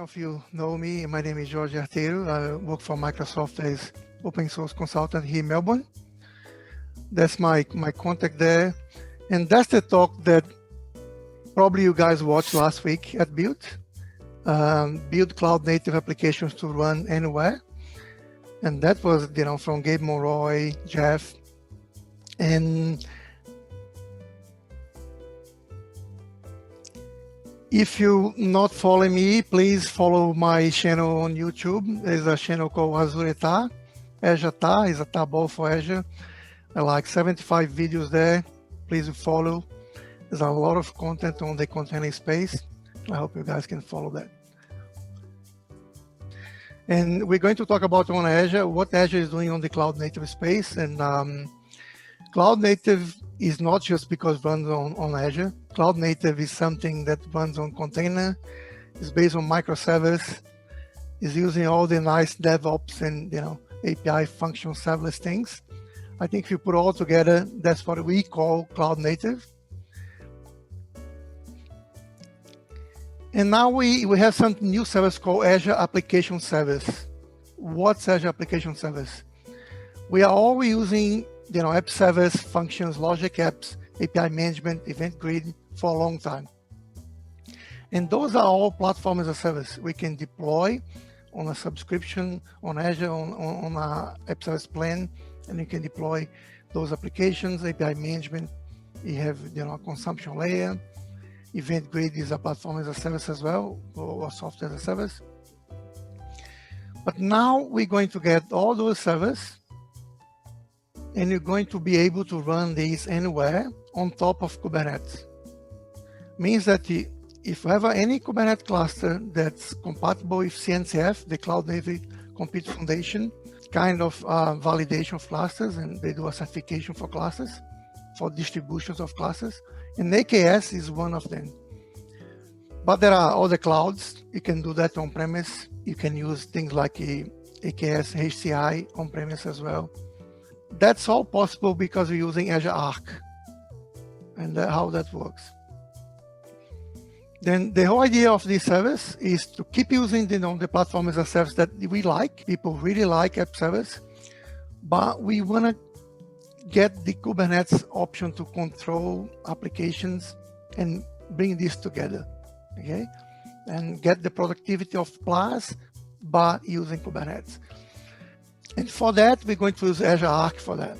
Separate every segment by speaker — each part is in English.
Speaker 1: of you know me. My name is Jorge Arteiro. I work for Microsoft as open source consultant here in Melbourne. That's my contact there. And that's the talk that probably you guys watched last week at Build. Build cloud native applications to run anywhere. And that was, from Gabe Maurer, Jeff. And if you not follow me, please follow my channel on YouTube. There's a channel called Azure PaaS. Azure PaaS is a table for Azure. I like 75 videos there. Please follow. There's a lot of content on the container space. I hope you guys can follow that. And we're going to talk about on Azure, what Azure is doing on the cloud native space. And cloud native is not just because it runs on Azure. Cloud native is something that runs on container, is based on microservice, is using all the nice DevOps and API function serverless things. I think if you put all together, that's what we call cloud native. And now we have some new service called Azure Application Service. What's Azure Application Service? We are all using app service, functions, logic apps, API management, event grid for a long time. And those are all platform as a service. We can deploy on a subscription on Azure on a app service plan, and you can deploy those applications, API management. You have a consumption layer. Event grid is a platform as a service as well, or software as a service. But now we're going to get all those services, and you're going to be able to run these anywhere on top of Kubernetes. Means that if you have any Kubernetes cluster that's compatible with CNCF, the Cloud Native Compute Foundation, kind of validation of clusters, and they do a certification for clusters, for distributions of clusters, and AKS is one of them. But there are other clouds. You can do that on-premise. You can use things like AKS HCI on-premise as well. That's all possible because we're using Azure Arc and how that works. Then the whole idea of this service is to keep using the platform as a service that we like. People really like app service, but we want to get the Kubernetes option to control applications and bring this together, okay? And get the productivity of PaaS by using Kubernetes. And for that, we're going to use Azure Arc for that.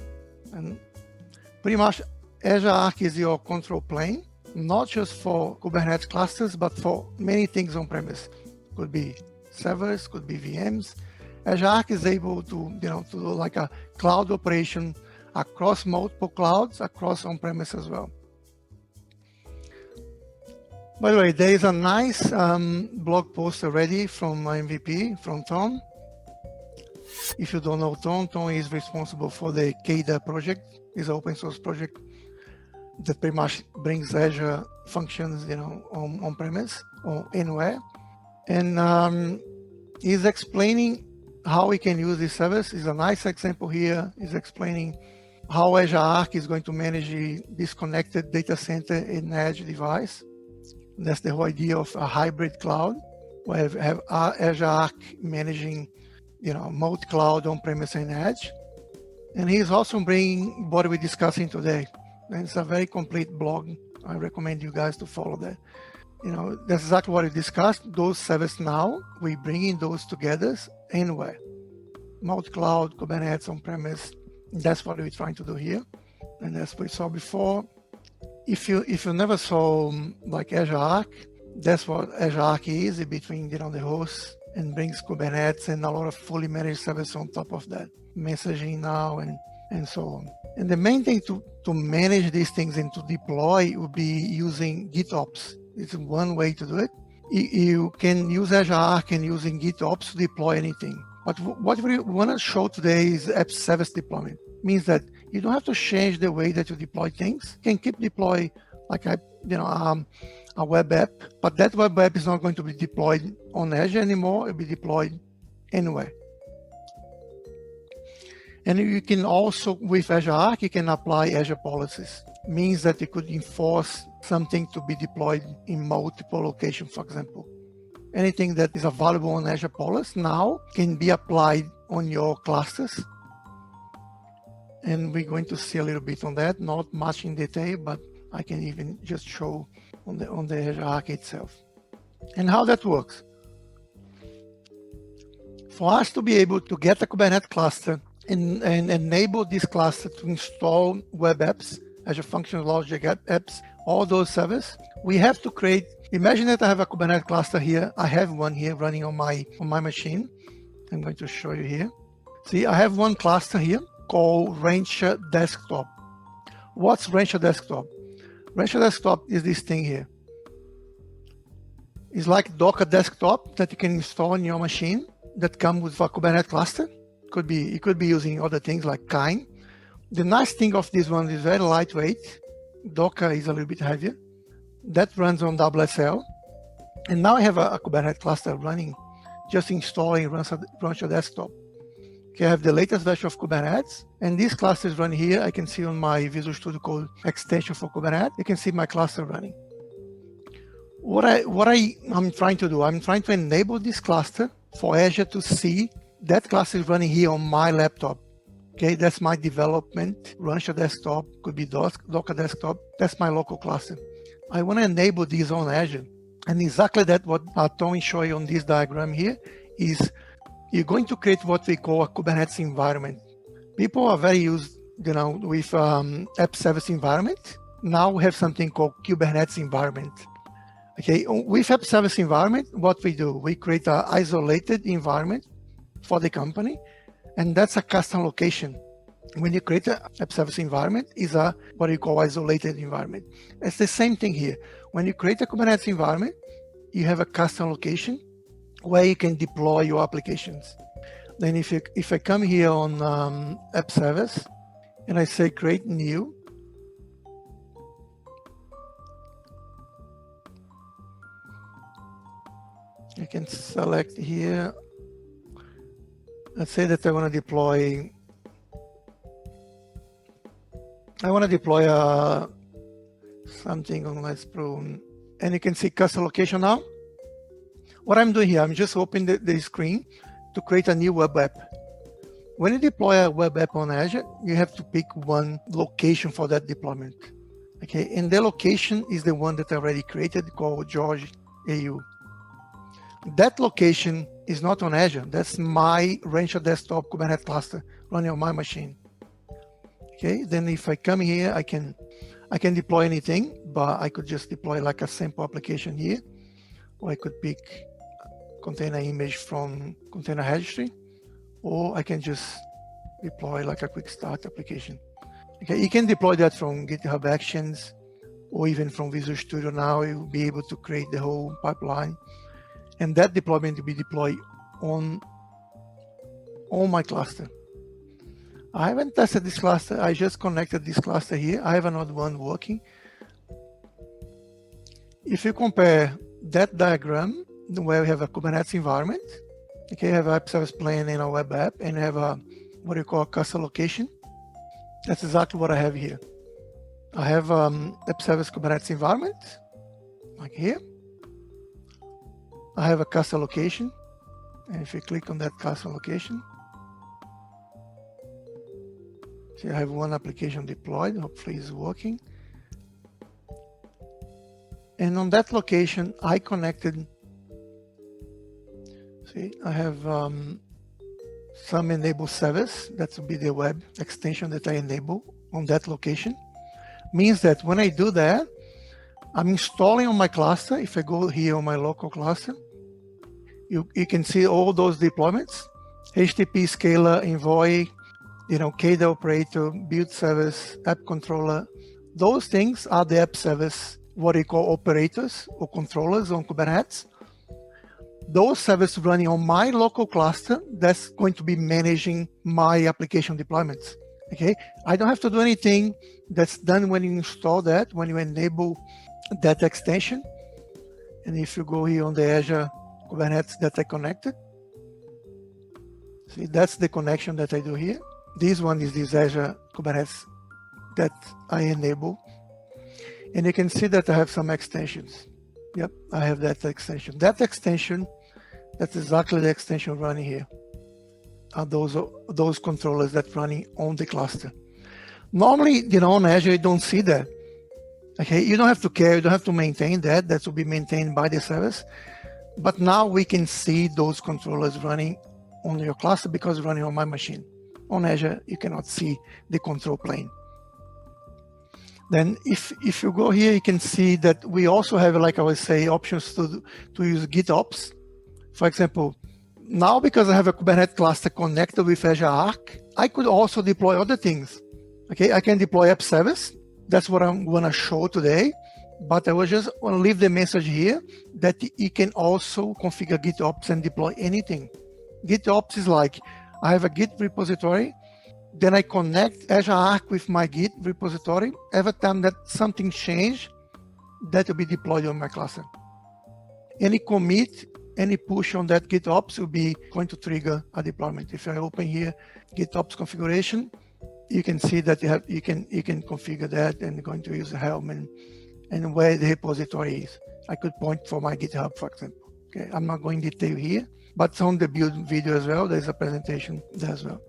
Speaker 1: And pretty much Azure Arc is your control plane, not just for Kubernetes clusters, but for many things on-premise. Could be servers, could be VMs. Azure Arc is able to, to do like a cloud operation across multiple clouds, across on-premise as well. By the way, there is a nice blog post already from my MVP, from Tom. If you don't know Tom is responsible for the KDA project. It's an open source project that pretty much brings Azure functions, on-premise or anywhere. And he's explaining how we can use this service. Is a nice example here. He's explaining how Azure Arc is going to manage the disconnected data center and edge device. That's the whole idea of a hybrid cloud, where we have Azure Arc managing, multi-cloud on-premise and edge. And he's also bringing what we're discussing today. And it's a very complete blog. I recommend you guys to follow that. That's exactly what we discussed. Those services now, we're bringing those together anywhere. Multi-cloud, Kubernetes, on-premise. That's what we're trying to do here. And as we saw before, if you never saw like Azure Arc, that's what Azure Arc is between the hosts, and brings Kubernetes and a lot of fully managed services on top of that. Messaging now and so on. And the main thing to manage these things and to deploy would be using GitOps. It's one way to do it. You can use Azure Arc and using GitOps to deploy anything. But what we want to show today is app service deployment. Means that you don't have to change the way that you deploy things. You can keep deploy like a web app, but that web app is not going to be deployed on Azure anymore. It'll be deployed anywhere. And you can also, with Azure Arc, you can apply Azure policies. Means that you could enforce something to be deployed in multiple locations, for example. anything that is available on Azure Policy now can be applied on your clusters. And we're going to see a little bit on that, not much in detail, but I can even just show on the Azure Arc itself. And how that works. For us to be able to get a Kubernetes cluster and enable this cluster to install web apps, Azure Functional Logic apps, all those servers, we have to create, imagine that I have a Kubernetes cluster here. I have one here running on my machine. I'm going to show you here. See, I have one cluster here called Rancher Desktop. What's Rancher Desktop? Rancher Desktop is this thing here. It's like Docker Desktop that you can install on your machine that comes with a Kubernetes cluster. It could be using other things like Kine. The nice thing of this one is very lightweight. Docker is a little bit heavier. That runs on WSL. And now I have a Kubernetes cluster running, just installing Rancher Desktop. Okay, I have the latest version of Kubernetes, and this cluster is running here. I can see on my Visual Studio Code extension for Kubernetes, you can see my cluster running. What I'm trying to do, I'm trying to enable this cluster for Azure to see that cluster is running here on my laptop. Okay, that's my development, Rancher Desktop, could be Docker Desktop, that's my local cluster. I want to enable this on Azure. And exactly that what Tom is showing on this diagram here is you're going to create what we call a Kubernetes environment. People are very used, with app service environment. Now we have something called Kubernetes environment. Okay, with app service environment, what we do, we create an isolated environment for the company, and that's a custom location. When you create an app service environment, is a what you call isolated environment. It's the same thing here. When you create a Kubernetes environment, you have a custom location where you can deploy your applications. Then if I come here on app service and I say create new, you can select here. Let's say that I want to deploy something on Let's Pro, and you can see custom location now. What I'm doing here, I'm just opening the screen to create a new web app. When you deploy a web app on Azure, you have to pick one location for that deployment. Okay, and the location is the one that I already created called Jorge AU. That location is not on Azure. That's my Rancher Desktop Kubernetes cluster running on my machine. Okay, then if I come here, I can deploy anything, but I could just deploy like a sample application here, or I could pick container image from container registry, or I can just deploy like a quick start application. Okay, you can deploy that from GitHub Actions, or even from Visual Studio now. You'll be able to create the whole pipeline. And that deployment will be deployed on my cluster. I haven't tested this cluster. I just connected this cluster here. I have another one working. If you compare that diagram where we have a Kubernetes environment, okay, you have app service plane and a web app, and you have a what you call a custom location. That's exactly what I have here. I have app service Kubernetes environment, like here. I have a custom location, and if you click on that custom location, see, I have one application deployed. Hopefully it's working. And on that location, I connected. See, I have some enable service. That will be the web extension that I enable on that location. Means that when I do that, I'm installing on my cluster. If I go here on my local cluster, you can see all those deployments: HTTP scaler, Envoy, KDE operator, build service, app controller. Those things are the app service, what we call operators or controllers on Kubernetes. Those services running on my local cluster, that's going to be managing my application deployments. Okay, I don't have to do anything. That's done when you install that, when you enable that extension. And if you go here on the Azure Kubernetes that I connected, see, that's the connection that I do here. This one is this Azure Kubernetes that I enable. And you can see that I have some extensions. Yep, I have that extension. That extension, that's exactly the extension running here. Are those controllers that running on the cluster. Normally, on Azure, you don't see that. Okay, you don't have to care, you don't have to maintain that. That will be maintained by the service. But now we can see those controllers running on your cluster because running on my machine. On Azure, you cannot see the control plane. Then if you go here, you can see that we also have, like I would say, options to use GitOps. For example, now because I have a Kubernetes cluster connected with Azure Arc, I could also deploy other things. Okay, I can deploy app service. That's what I'm gonna show today. But I was just want to leave the message here that you can also configure GitOps and deploy anything. GitOps is like, I have a Git repository, then I connect Azure Arc with my Git repository. Every time that something changes, that will be deployed on my cluster. Any commit, any push on that GitOps will be going to trigger a deployment. If I open here GitOps configuration, you can see that you can configure that and going to use Helm and where the repository is. I could point for my GitHub, for example. Okay, I'm not going detail here, but it's on the build video as well. There's a presentation there as well.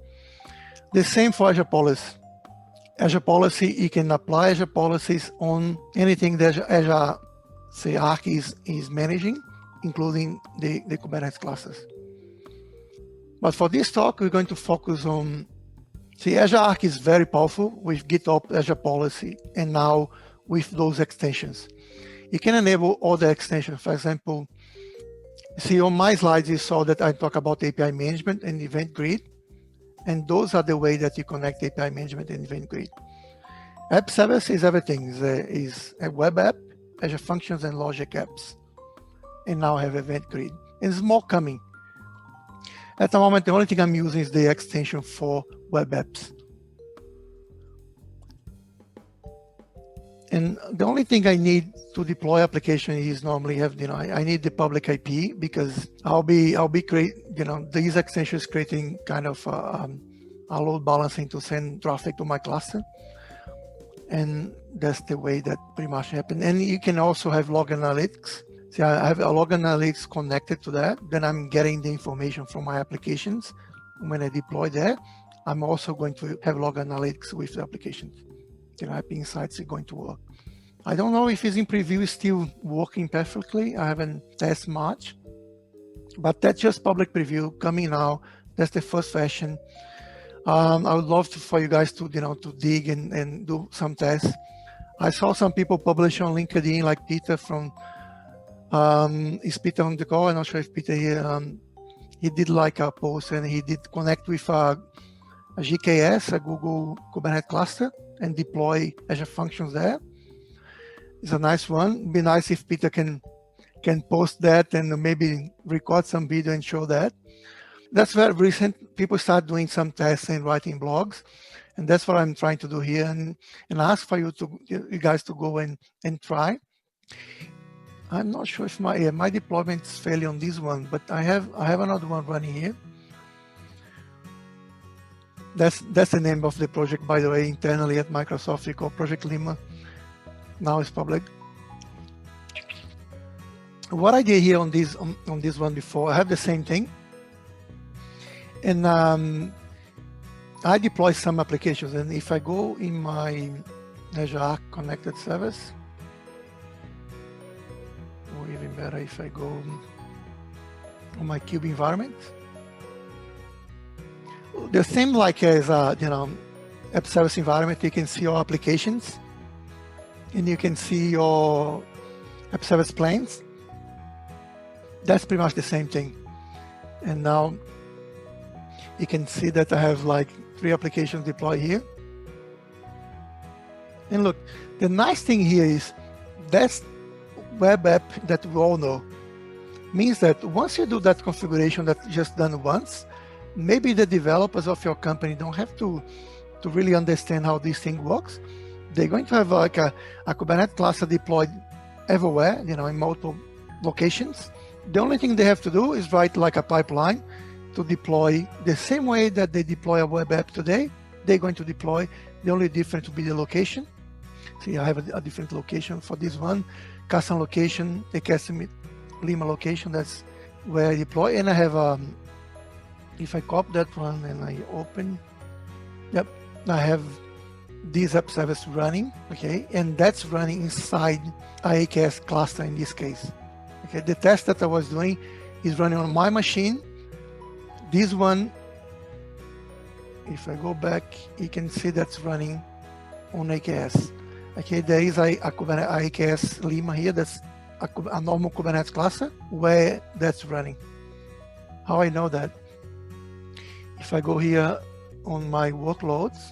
Speaker 1: The same for Azure Policy. Azure Policy, you can apply Azure policies on anything that Azure say Arc is managing, including the Kubernetes clusters. But for this talk, we're going to focus on, Azure Arc is very powerful with GitOps, Azure Policy, and now with those extensions. You can enable other extensions. For example, see on my slides, you saw that I talk about API management and event grid. And those are the way that you connect API management and event grid. App service is everything. Is a web app, Azure Functions and Logic apps. And now I have event grid. And there's more coming. At the moment, the only thing I'm using is the extension for web apps. And the only thing I need to deploy application is normally I need the public IP because I'll be these extensions creating kind of a load balancing to send traffic to my cluster. And that's the way that pretty much happens. And you can also have log analytics. See, I have a log analytics connected to that. Then I'm getting the information from my applications. When I deploy there, I'm also going to have log analytics with the applications. App Insights is going to work. I don't know if it's in preview, is still working perfectly. I haven't tested much, but that's just public preview coming now. That's the first version. I would love for you guys to to dig and do some tests. I saw some people publish on LinkedIn, like Peter from is Peter on the call? I'm not sure if Peter here. He did like a post and he did connect with a GKS, a Google Kubernetes cluster, and deploy Azure Functions there. It's a nice one. It'd be nice if Peter can post that and maybe record some video and show that. That's very recent. People start doing some tests and writing blogs, and that's what I'm trying to do here and ask for you guys to go and try. I'm not sure if my deployment is failing on this one, but I have another one running here. That's the name of the project, by the way, internally at Microsoft. We call Project Lima. Now it's public. What I did here on this one before, I have the same thing, and I deploy some applications. And if I go in my Azure Arc connected service, or even better, if I go on my Cube environment. The same like as app service environment, you can see your applications and you can see your app service planes. That's pretty much the same thing. And now you can see that I have like 3 applications deployed here. And look, the nice thing here is that's web app that we all know. Means that once you do that configuration that's just done once, maybe the developers of your company don't have to really understand how this thing works. They're going to have like a Kubernetes cluster deployed everywhere, in multiple locations. The only thing they have to do is write like a pipeline to deploy the same way that they deploy a web app today. They're going to deploy. The only difference will be the location. See, I have a different location for this one. Custom location, the custom Lima location, that's where I deploy. And I have, if I copy that one and I open, yep, I have this app service running, okay? And that's running inside IAKS cluster in this case. Okay, the test that I was doing is running on my machine. This one, if I go back, you can see that's running on AKS. Okay, there is a Kubernetes AKS Lima here. That's a normal Kubernetes cluster where that's running. How I know that? If I go here on my workloads,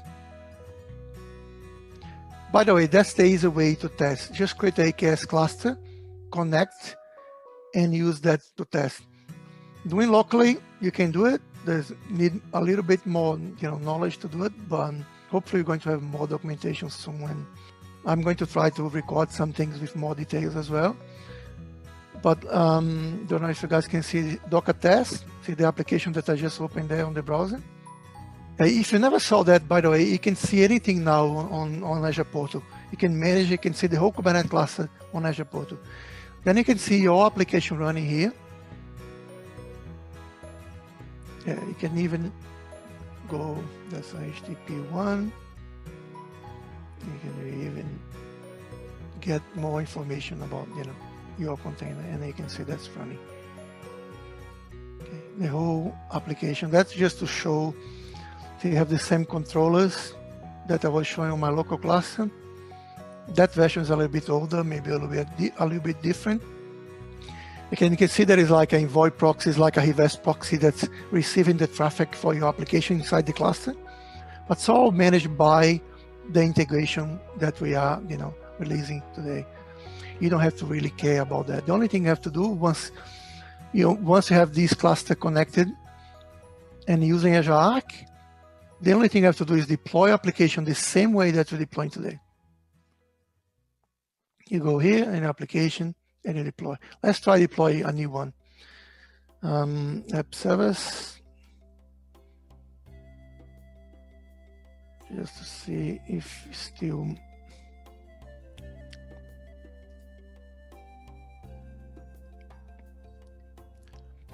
Speaker 1: by the way, that's the easy way to test. Just create an AKS cluster, connect, and use that to test. Doing locally, you can do it. There's need a little bit more, knowledge to do it, but hopefully you're going to have more documentation soon. And I'm going to try to record some things with more details as well. But don't know if you guys can see Docker test, see the application that I just opened there on the browser. If you never saw that, by the way, you can see anything now on Azure Portal. You can manage, you can see the whole Kubernetes cluster on Azure Portal. Then you can see your application running here. Yeah, you can even go, that's HTTP1. You can even get more information about, your container, and you can see that's running. Okay, the whole application, that's just to show you have the same controllers that I was showing on my local cluster. That version is a little bit older, maybe a little bit different. Okay, you can see there is like an envoy proxy, is like a reverse proxy that's receiving the traffic for your application inside the cluster. But it's all managed by the integration that we are, releasing today. You don't have to really care about that. The only thing you have to do once you have this cluster connected and using Azure Arc, the only thing you have to do is deploy application the same way that we're deploying today. You go here in application and you deploy. Let's try deploy a new one. App service. Just to see if still.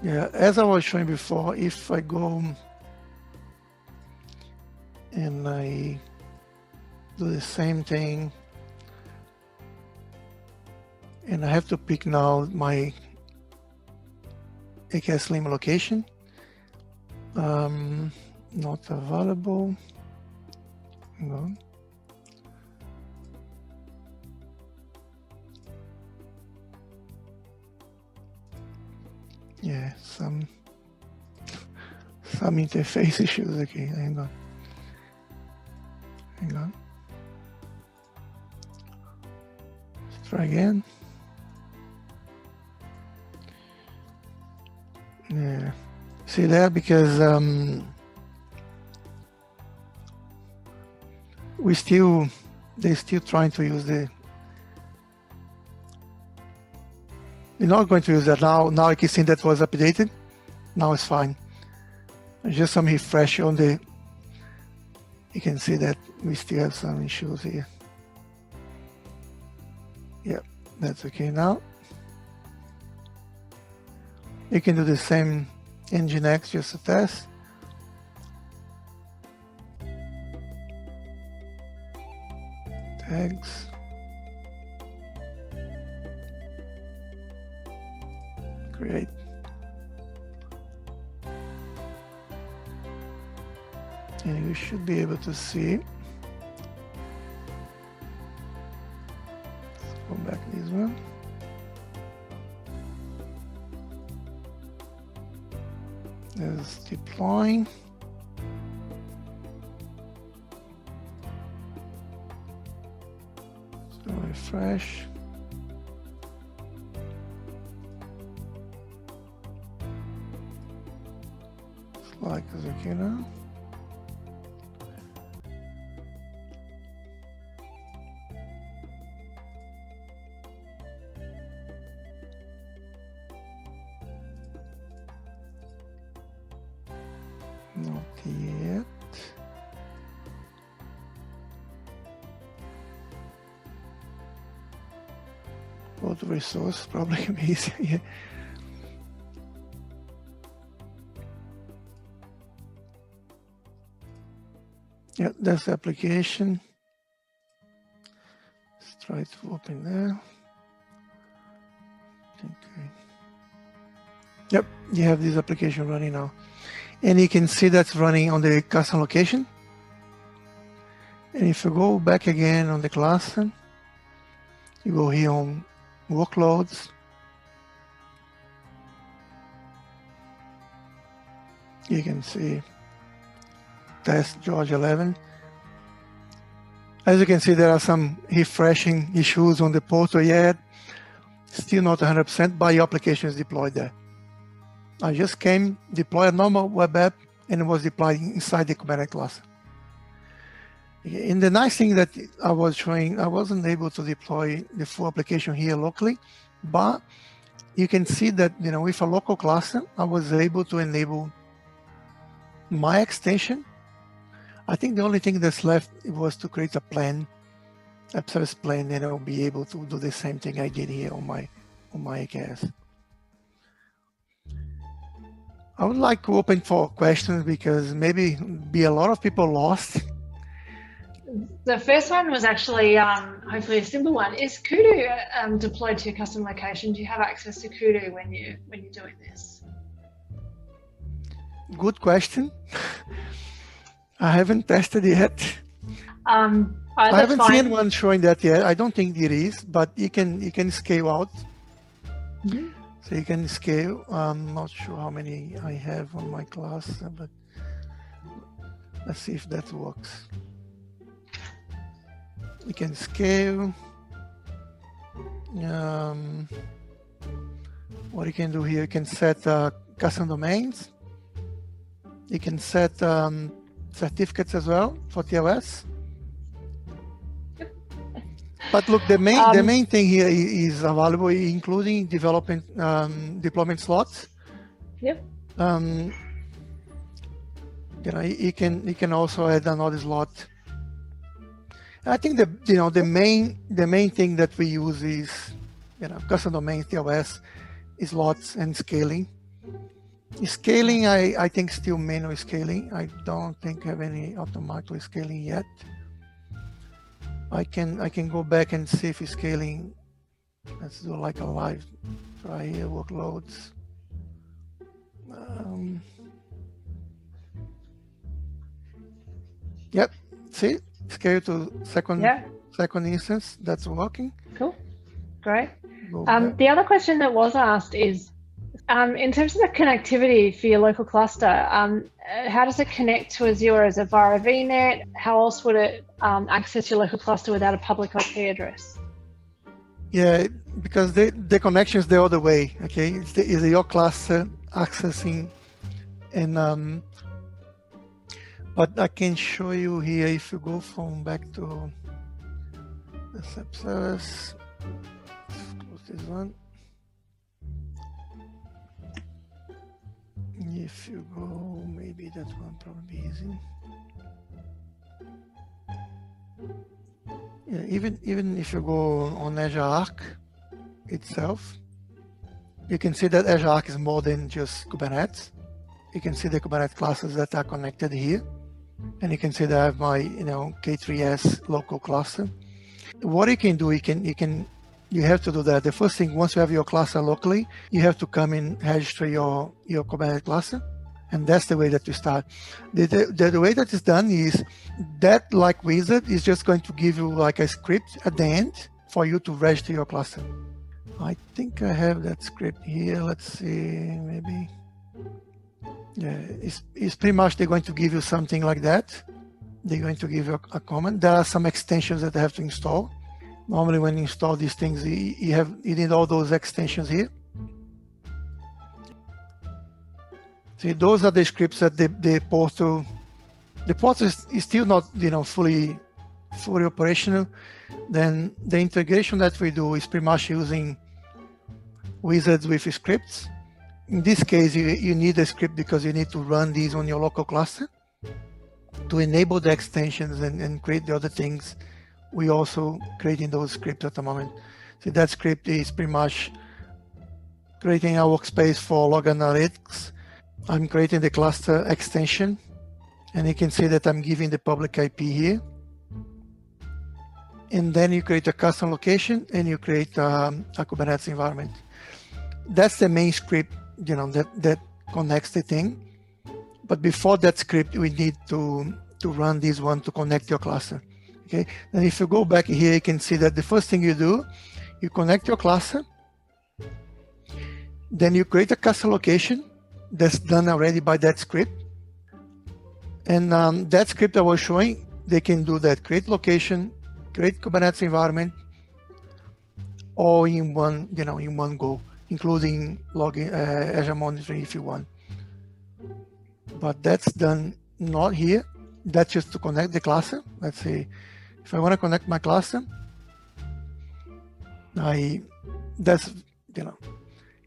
Speaker 1: Yeah, as I was showing before, if I go and I do the same thing, and I have to pick now my AKS Lima location, not available. Hang on. Yeah, some interface issues. Okay, hang on. Let's try again. Yeah, see that, because they're still trying to use the. You're not going to use that now. Now I can see that was updated. Now it's fine. Just some refresh on the. You can see that we still have some issues here. Yeah, that's okay now. You can do the same Nginx just to test. Tags. Great. And you should be able to see. Let's go back this one. There's deploying. So refresh. Like is okay now. Not yet. Go to resource, probably easier. Yeah. Yeah, that's the application. Let's try to open there. Okay. Yep, you have this application running now. And you can see that's running on the custom location. And if you go back again on the cluster, you go here on workloads. You can see test George 11. As you can see, there are some refreshing issues on the portal yet. Still not 100%, but your application is deployed there. I just came, deployed a normal web app, and it was deployed inside the Kubernetes cluster. And the nice thing that I was showing, I wasn't able to deploy the full application here locally, but you can see that, you know, with a local cluster, I was able to enable my extension. I think the only thing that's left was to create a plan, app service plan, and I'll be able to do the same thing I did here on my AKS. I would like to open for questions because maybe be a lot of people lost.
Speaker 2: The first one was actually hopefully a simple one. Is Kudu deployed to your custom location? Do you have access to Kudu when you're doing this?
Speaker 1: Good question. I haven't tested it yet. I haven't seen one showing that yet. I don't think it is, but you can scale out. Mm-hmm. So you can scale. I'm not sure how many I have on my class, but let's see if that works. You can scale. What you can do here, you can set custom domains. You can set certificates as well for TLS. But look, the main thing here is available, including development deployment slots.
Speaker 2: Yep.
Speaker 1: You know, you can also add another slot. I think the main thing that we use is, you know, custom domains, TLS, slots, and scaling. Scaling, I think still manual scaling. I don't think I have any automatically scaling yet. I can go back and see if it's scaling. Let's do like a live try here, workloads. Yep, see, scale to second instance. That's working.
Speaker 2: Cool, great. The other question that was asked is, in terms of the connectivity for your local cluster, how does it connect to Azure? Is it via a VNet? How else would it access your local cluster without a public IP address?
Speaker 1: Yeah, because the connection is the other way. Okay, it's your cluster accessing, and but I can show you here if you go from back to the app service. Let's close this one. If you go, maybe that one probably easy. Yeah, even if you go on Azure Arc itself, you can see that Azure Arc is more than just Kubernetes. You can see the Kubernetes classes that are connected here, and you can see that I have my K3S local cluster. What you can do, you have to do that. The first thing, once you have your cluster locally, you have to come and register your Kubernetes cluster. And that's the way that you start. The way that is done is that, like Wizard, is just going to give you like a script at the end for you to register your cluster. I think I have that script here. Let's see, maybe. Yeah, it's pretty much they're going to give you something like that. They're going to give you a comment. There are some extensions that they have to install. Normally, when you install these things, you need all those extensions here. See, those are the scripts that the portal is still not fully operational. Then the integration that we do is pretty much using wizards with scripts. In this case, you need a script because you need to run these on your local cluster to enable the extensions and create the other things. We also creating those scripts at the moment. So that script is pretty much creating a workspace for log analytics. I'm creating the cluster extension, and you can see that I'm giving the public IP here. And then you create a custom location and you create a Kubernetes environment. That's the main script, that connects the thing. But before that script, we need to run this one to connect your cluster. Okay. And if you go back here, you can see that the first thing you do, you connect your cluster. Then you create a custom location that's done already by that script. And that script I was showing, they can do that: create location, create Kubernetes environment, all in one, in one go, including logging, Azure monitoring if you want. But that's done not here. That's just to connect the cluster. Let's see, if I want to connect my cluster,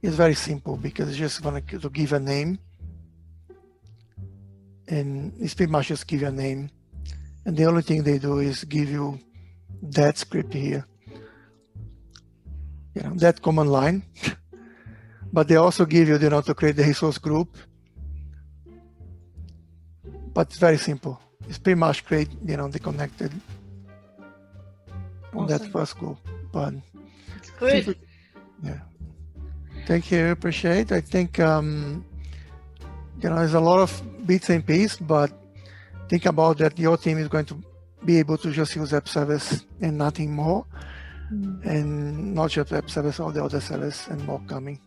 Speaker 1: it's very simple, because it's just going to give a name, and it's pretty much just give you a name. And the only thing they do is give you that script here, that command line. But they also give you, to create the resource group. But it's very simple. It's pretty much create, the connected on that first group. But
Speaker 2: it's good.
Speaker 1: Yeah. Thank you. Appreciate. I think there's a lot of bits and pieces, but think about that. Your team is going to be able to just use app service and nothing more, and not just app service, all the other service and more coming.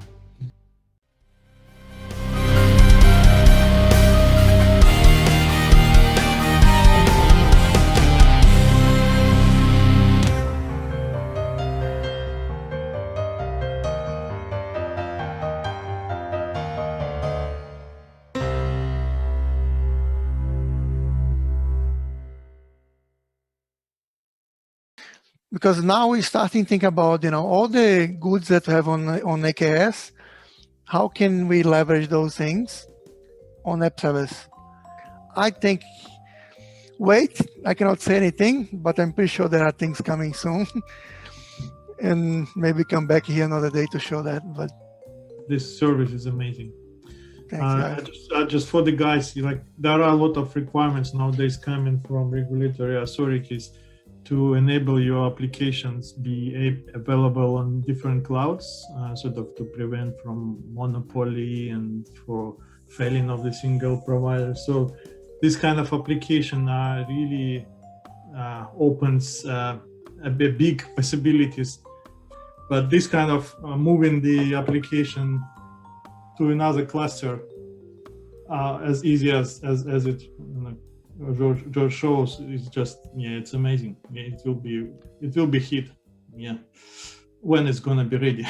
Speaker 1: Because now we're starting to think about, all the goods that we have on AKS, how can we leverage those things on app service? I think, I cannot say anything, but I'm pretty sure there are things coming soon. And maybe come back here another day to show that. But
Speaker 3: this service is amazing.
Speaker 1: Thanks,
Speaker 3: just for the guys, there are a lot of requirements nowadays coming from regulatory authorities to enable your applications be available on different clouds, sort of to prevent from monopoly and for failing of the single provider. So this kind of application really opens big possibilities. But this kind of moving the application to another cluster as easy as it George shows, is just, it's amazing. It will be hit, when it's gonna be ready.